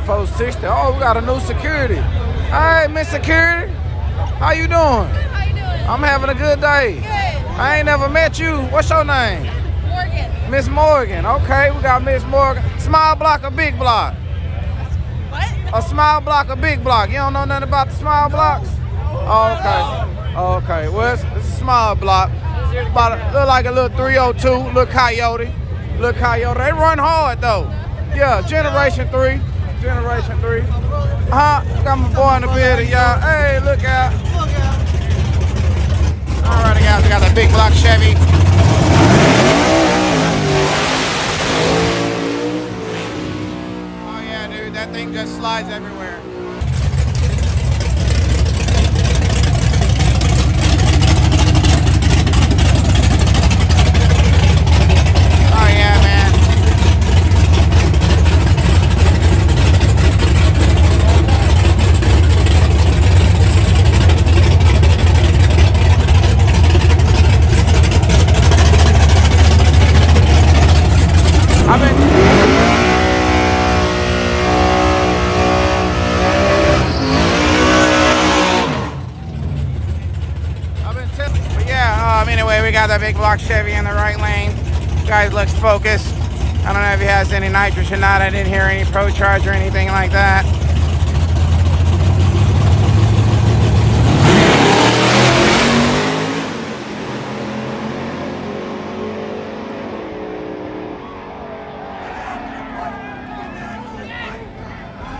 460. Oh, we got a new security. Hey, Miss Security. How you doing? How you doing? I'm having a good day. Good. I ain't never met you. What's your name? Morgan. Miss Morgan. Okay, we got Miss Morgan. Small block or big block? What? A small block or big block? You don't know nothing about the small blocks? Oh, okay. Okay. Well, it's a small block. Look like a little 302, little coyote. Little coyote. They run hard though. Yeah, generation 3. Generation 3. Got my boy in the building, y'all. Hey, look out. Alrighty, guys, we got that big block Chevy. Oh yeah, dude, that thing just slides everywhere. Oh yeah, man. Anyway, we got that big block Chevy in the right lane. Guy looks focused. I don't know if he has any nitrous or not. I didn't hear any pro charge or anything like that.